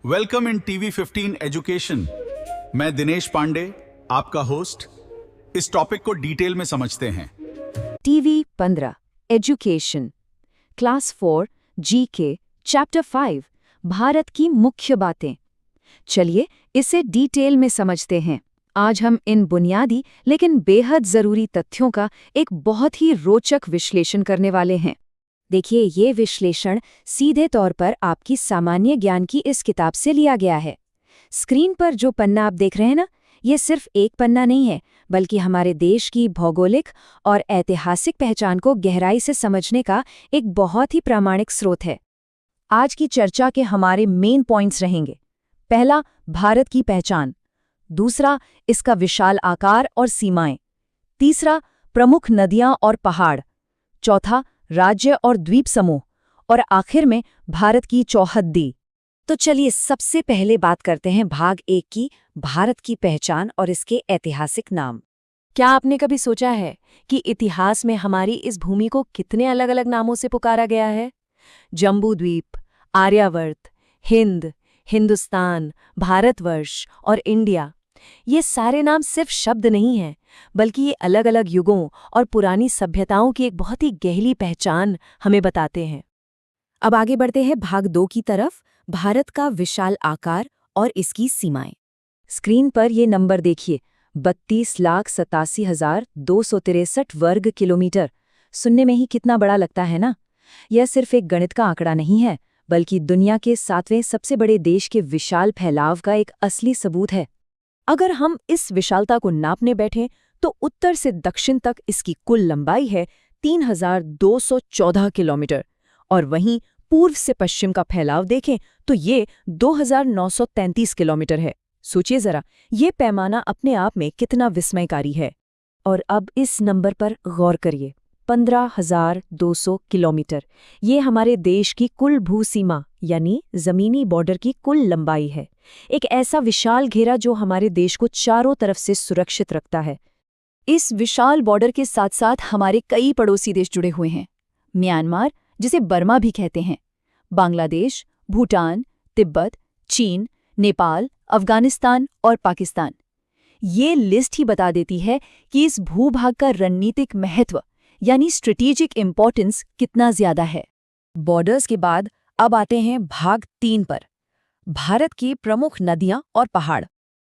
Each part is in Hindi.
Welcome in TV 15 education. मैं दिनेश पांडे, आपका होस्ट। इस टॉपिक को डिटेल में समझते हैं। TV 15 education class 4 GK chapter 5 Bharat की मुख्य बातें। चलिए इसे डिटेल में समझते हैं। आज हम इन बुनियादी लेकिन बेहद जरूरी तथ्यों का एक बहुत ही रोचक विश्लेषण करने वाले हैं। देखिए, ये विश्लेषण सीधे तौर पर आपकी सामान्य ज्ञान की इस किताब से लिया गया है। स्क्रीन पर जो पन्ना आप देख रहे हैं ना, ये सिर्फ एक पन्ना नहीं है, बल्कि हमारे देश की भौगोलिक और ऐतिहासिक पहचान को गहराई से समझने का एक बहुत ही प्रामाणिक स्रोत है। आज की चर्चा के हमारे मेन पॉइंट्स रहेंगे। पहला, भारत की पहचान। दूसरा, इसका विशाल आकार और सीमाएं। तीसरा, प्रमुख नदियां और पहाड़। चौथा, राज्य और द्वीप समूह। और आखिर में भारत की चौहद्दी। तो चलिए सबसे पहले बात करते हैं भाग 1 की, भारत की पहचान और इसके ऐतिहासिक नाम। क्या आपने कभी सोचा है कि इतिहास में हमारी इस भूमि को कितने अलग अलग नामों से पुकारा गया है? जम्बू द्वीप, आर्यावर्त, हिंद, हिंदुस्तान, भारतवर्ष और इंडिया। ये सारे नाम सिर्फ शब्द नहीं हैं, बल्कि ये अलग अलग युगों और पुरानी सभ्यताओं की एक बहुत ही गहरी पहचान हमें बताते हैं। अब आगे बढ़ते हैं भाग 2 की तरफ, भारत का विशाल आकार और इसकी सीमाएं। स्क्रीन पर ये नंबर देखिए, 32,87,263 वर्ग किलोमीटर। सुनने में ही कितना बड़ा लगता है ना? यह सिर्फ एक गणित का आंकड़ा नहीं है, बल्कि दुनिया के 7वें सबसे बड़े देश के विशाल फैलाव का एक असली सबूत है। अगर हम इस विशालता को नापने बैठें तो उत्तर से दक्षिण तक इसकी कुल लंबाई है 3,214 किलोमीटर, और वहीं पूर्व से पश्चिम का फैलाव देखें तो ये 2,933 किलोमीटर है। सोचिए जरा, ये पैमाना अपने आप में कितना विस्मयकारी है। और अब इस नंबर पर गौर करिए, 15,200 किलोमीटर। ये हमारे देश की कुल भूसीमा यानी जमीनी बॉर्डर की कुल लंबाई है। एक ऐसा विशाल घेरा जो हमारे देश को चारों तरफ से सुरक्षित रखता है। इस विशाल बॉर्डर के साथ साथ हमारे कई पड़ोसी देश जुड़े हुए हैं। म्यांमार, जिसे बर्मा भी कहते हैं, बांग्लादेश, भूटान, तिब्बत, चीन, नेपाल, अफगानिस्तान और पाकिस्तान। ये लिस्ट ही बता देती है कि इस भूभाग का रणनीतिक महत्व यानी स्ट्रेटेजिक इंपॉर्टेंस कितना ज्यादा है। बॉर्डर्स के बाद अब आते हैं भाग 3 पर, भारत की प्रमुख नदियां और पहाड़।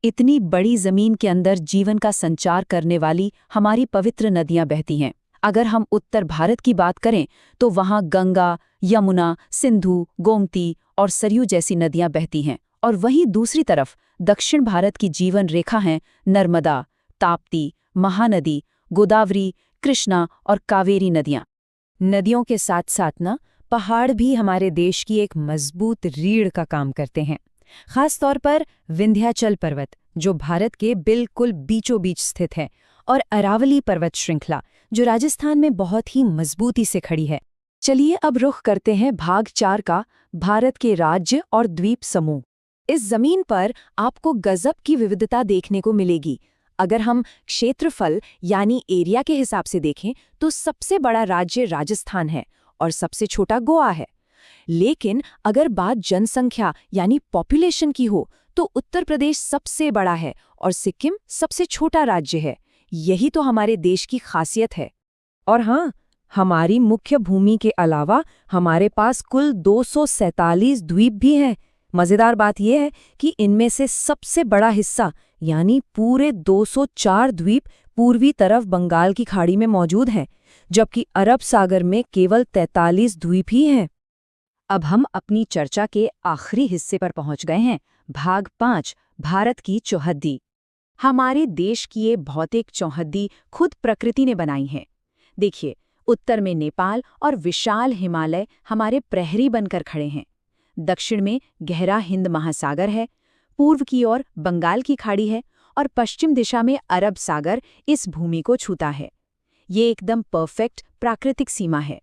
इतनी बड़ी जमीन के अंदर जीवन का संचार करने वाली हमारी पवित्र नदियां बहती हैं। अगर हम उत्तर भारत की बात करें तो वहां गंगा, यमुना, सिंधु, गोमती और सरयू जैसी नदियां बहती हैं, और वहीं दूसरी तरफ दक्षिण भारत की जीवन रेखा हैं नर्मदा, ताप्ती, महानदी, गोदावरी, कृष्णा और कावेरी नदियां। नदियों के साथ साथ ना पहाड़ भी हमारे देश की एक मजबूत रीढ़ का काम करते हैं। खास तौर पर विंध्याचल पर्वत, जो भारत के बिल्कुल बीचों बीच स्थित है, और अरावली पर्वत श्रृंखला, जो राजस्थान में बहुत ही मजबूती से खड़ी है। चलिए अब रुख करते हैं भाग 4 का, भारत के राज्य और द्वीप समूह। इस जमीन पर आपको गजब की विविधता देखने को मिलेगी। अगर हम क्षेत्रफल यानी एरिया के हिसाब से देखें तो सबसे बड़ा राज्य राजस्थान है और सबसे छोटा गोवा है। लेकिन अगर बात जनसंख्या यानी पॉपुलेशन की हो तो उत्तर प्रदेश सबसे बड़ा है और सिक्किम सबसे छोटा राज्य है। यही तो हमारे देश की खासियत है। और हाँ, हमारी मुख्य भूमि के अलावा हमारे पास कुल 247 द्वीप भी हैं। मजेदार बात यह है कि इनमें से सबसे बड़ा हिस्सा यानी पूरे 204 द्वीप पूर्वी तरफ बंगाल की खाड़ी में मौजूद हैं, जबकि अरब सागर में केवल 43 द्वीप ही हैं। अब हम अपनी चर्चा के आखिरी हिस्से पर पहुंच गए हैं, भाग 5, भारत की चौहद्दी। हमारे देश की ये भौतिक चौहद्दी खुद प्रकृति ने बनाई है। देखिए, उत्तर में नेपाल और विशाल हिमालय हमारे प्रहरी बनकर खड़े हैं। दक्षिण में गहरा हिंद महासागर है, पूर्व की ओर बंगाल की खाड़ी है, और पश्चिम दिशा में अरब सागर इस भूमि को छूता है। ये एकदम परफेक्ट प्राकृतिक सीमा है।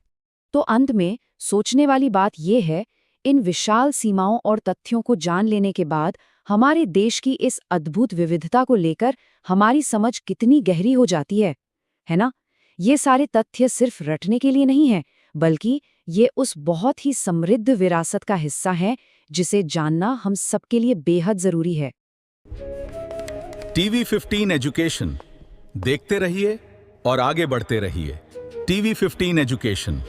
तो अंत में सोचने वाली बात यह है, इन विशाल सीमाओं और तथ्यों को जान लेने के बाद हमारे देश की इस अद्भुत विविधता को लेकर हमारी समझ कितनी गहरी हो जाती है ना? ये सारे तथ्य सिर्फ रटने के लिए नहीं हैं, बल्कि ये उस बहुत ही समृद्ध विरासत का हिस्सा है जिसे जानना हम सबके लिए बेहद जरूरी है। टीवी 15 एजुकेशन, देखते रहिए और आगे बढ़ते रहिए। TV 15 education.